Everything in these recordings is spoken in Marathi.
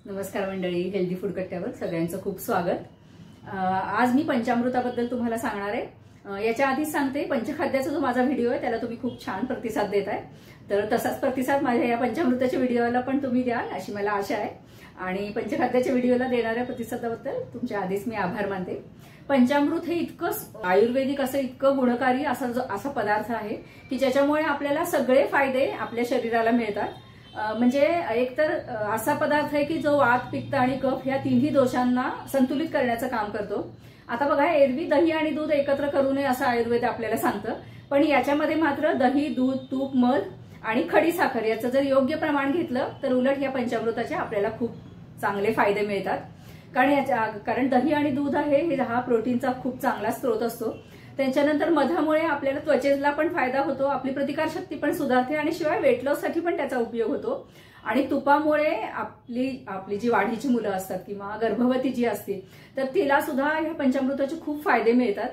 नमस्कार मंडळी, हेल्दी फूड कट्ट्यावर सगळ्यांचं खूप स्वागत। आज मी पंचामृताबद्दल तुम्हाला सांगणार आहे। याच्या आधीच सांगते, पंचखाद्याचा जो माझा व्हिडिओ आहे त्याला तुम्ही खूप छान प्रतिसाद देताय, तर तसाच प्रतिसाद माझ्या या पंचामृताच्या व्हिडिओला पण तुम्ही द्याल अशी मला आशा आहे। आणि पंचखाद्याच्या व्हिडिओला देणाऱ्या प्रतिसादाबद्दल तुमचे आधीच मी आभार मानते। पंचामृत हे इतकं आयुर्वेदिक असं इतकं गुणकारी असा पदार्थ आहे की ज्याच्यामुळे आपल्याला सगळे फायदे आपल्या शरीराला मिळतात। म्हणजे एकतर असा पदार्थ आहे की जो वात, पित्त आणि कफ या तिन्ही दोषांना संतुलित करण्याचं काम करतो। आता बघा, एरवी दही आणि दूध एकत्र करू नये असं आयुर्वेद आपल्याला सांगतं, पण याच्यामध्ये मात्र दही, दूध, तूप, मध आणि खडी साखर याचं जर योग्य प्रमाण घेतलं तर उलट या पंचामृताचे आपल्याला खूप चांगले फायदे मिळतात। कारण दही आणि दूध आहे हा प्रोटीनचा खूप चांगला स्रोत असतो। त्याच्यानंतर मधामुळे आपल्याला त्वचेला पण फायदा होतो, आपली प्रतिकारशक्ती पण सुधारते आणि शिवाय वेट लॉस साठी पण त्याचा उपयोग होतो। आणि तुपामुळे आपली जी वाढीची मुलं असतात किंवा गर्भवती जी असते तर तिला सुद्धा ह्या पंचामृताचे खूप फायदे मिळतात।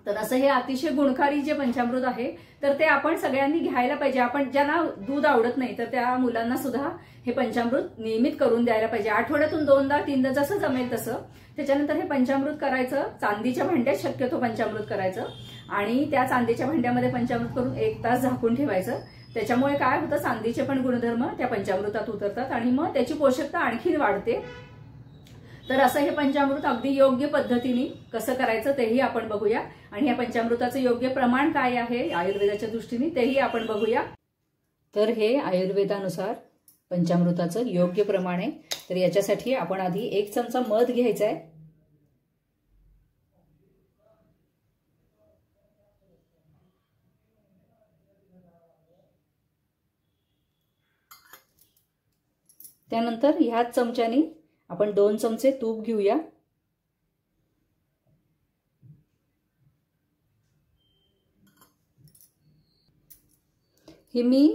तर असं हे अतिशय गुणकारी जे पंचामृत आहे तर ते आपण सगळ्यांनी घ्यायला पाहिजे। आपण ज्यांना दूध आवडत नाही तर त्या मुलांना सुद्धा हे पंचामृत नियमित करून द्यायला पाहिजे, आठवड्यातून 2दा 3दा जसं जमेल तसं। त्याच्यानंतर हे पंचामृत करायचं चांदीच्या भांड्यात शक्यतो पंचामृत करायचं आणि त्या चांदीच्या भांड्यामध्ये पंचामृत करून 1 तास झाकून ठेवायचं। त्याच्यामुळे काय होतं, चांदीचे पण गुणधर्म त्या पंचामृतात उतरतात आणि मग त्याची पोषकता आणखी वाढते। तर असं हे पंचामृत अगदी योग्य पद्धतीने कसं करायचं तेही आपण बघूया आणि या पंचामृताचं योग्य प्रमाण काय आहे आयुर्वेदाच्या दृष्टीने तेही आपण बघूया। तर हे आयुर्वेदानुसार पंचामृताचं योग्य प्रमाण आहे। तर याच्यासाठी आपण आधी 1 चमचा मध घ्यायचा आहे, त्यानंतर ह्याच चमच्याने आपण 2 चमचे तूप घेऊया, ही मी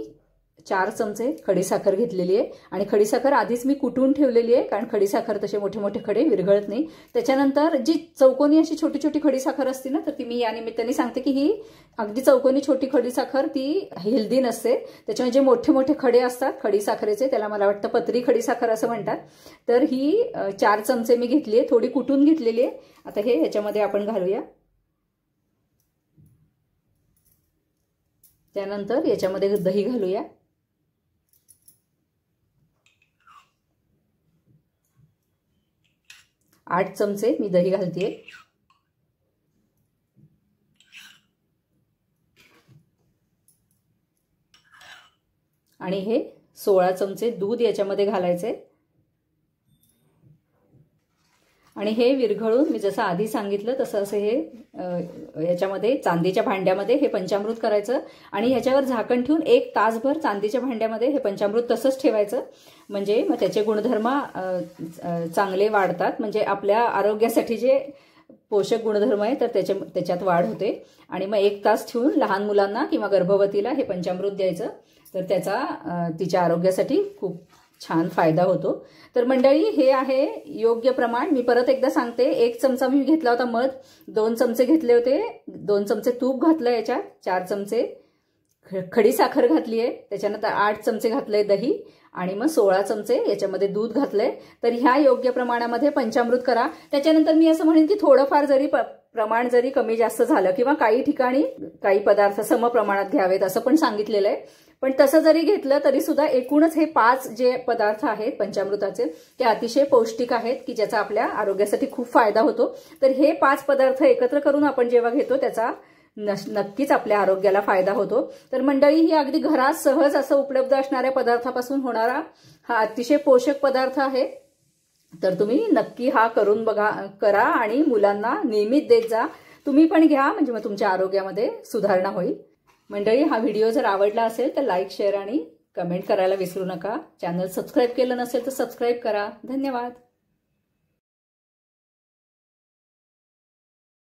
4 चमचे खडीसाखर घेतलेली आहे आणि खडीसाखर आधीच मी कुटून ठेवलेली आहे, कारण खडीसाखर तसे मोठे मोठे खडे विरघळत नाही। त्याच्यानंतर जी चौकोनी अशी छोटी छोटी खडीसाखर असते ना, तर ती मी या निमित्ताने सांगते की ही अगदी चौकोनी छोटी खडीसाखर ती हेल्दी नसते। त्याच्यामुळे जे मोठे मोठे खडे असतात खडीसाखरेचे त्याला मला वाटतं पत्री खडीसाखर असं म्हणतात। तर ही 4 चमचे मी घेतली आहे, थोडी कुटून घेतलेली आहे। आता हे ह्याच्यामध्ये आपण घालूया, त्यानंतर याच्यामध्ये दही घालूया, आठ चमचे मी दही घालतेय, आणि हे 16 चमचे दूध याच्यामध्ये घालायचे आणि हे विरघळून मी जसं आधी सांगितलं तसं असं हे याच्यामध्ये चांदीच्या भांड्यामध्ये हे पंचामृत करायचं आणि ह्याच्यावर झाकण ठेवून 1 तासभर चांदीच्या भांड्यामध्ये हे पंचामृत तसंच ठेवायचं। म्हणजे मग त्याचे गुणधर्म चांगले वाढतात, म्हणजे आपल्या आरोग्यासाठी जे पोषक गुणधर्म आहे तर त्याच्यात वाढ होते। आणि मग 1 तास ठेवून लहान मुलांना किंवा गर्भवतीला हे पंचामृत द्यायचं, तर त्याचा तिच्या आरोग्यासाठी खूप छान फायदा होतो। तर मंडळी, हे आहे योग्य प्रमाण। मी परत एकदा सांगते, 1 चमचा मी घेतला होता मध, 2 चमचे घेतले होते, 2 चमचे तूप घातलं याच्यात, 4 चमचे खडी साखर घातली आहे, त्याच्यानंतर 8 चमचे घातले दही आणि मग 16 चमचे याच्यामध्ये दूध घातलंय। तर ह्या योग्य प्रमाणामध्ये पंचामृत करा। त्याच्यानंतर मी असं म्हणेन की थोडंफार जरी प्रमाण जरी कमी जास्त झालं किंवा काही ठिकाणी काही पदार्थ सम प्रमाणात घ्यावेत असं पण सांगितलेलं आहे, पण तसं जरी घेतलं तरी सुद्धा एकूणच हे 5 जे पदार्थ आहेत पंचामृताचे ते अतिशय पौष्टिक आहेत की ज्याचा आपल्या आरोग्यासाठी खूप फायदा होतो। तर हे 5 पदार्थ एकत्र करून आपण जेव्हा घेतो त्याचा नक्कीच आपल्या आरोग्याला फायदा होतो। तर मंडळी, ही अगदी घरात सहज असं उपलब्ध असणाऱ्या पदार्थापासून होणारा हा अतिशय पोषक पदार्थ आहे। तर तुम्ही नक्की हा करून करा आणि मुलांना नियमित देत जा। तुम्ही पण घ्या, म्हणजे मग तुमच्या आरोग्यामध्ये सुधारणा होईल। मंडळी, हा व्हिडिओ जर आवडला असेल तर लाईक, शेअर आणि कमेंट करायला विसरू नका। चॅनल सबस्क्राईब केलं नसेल तर सबस्क्राईब करा। धन्यवाद।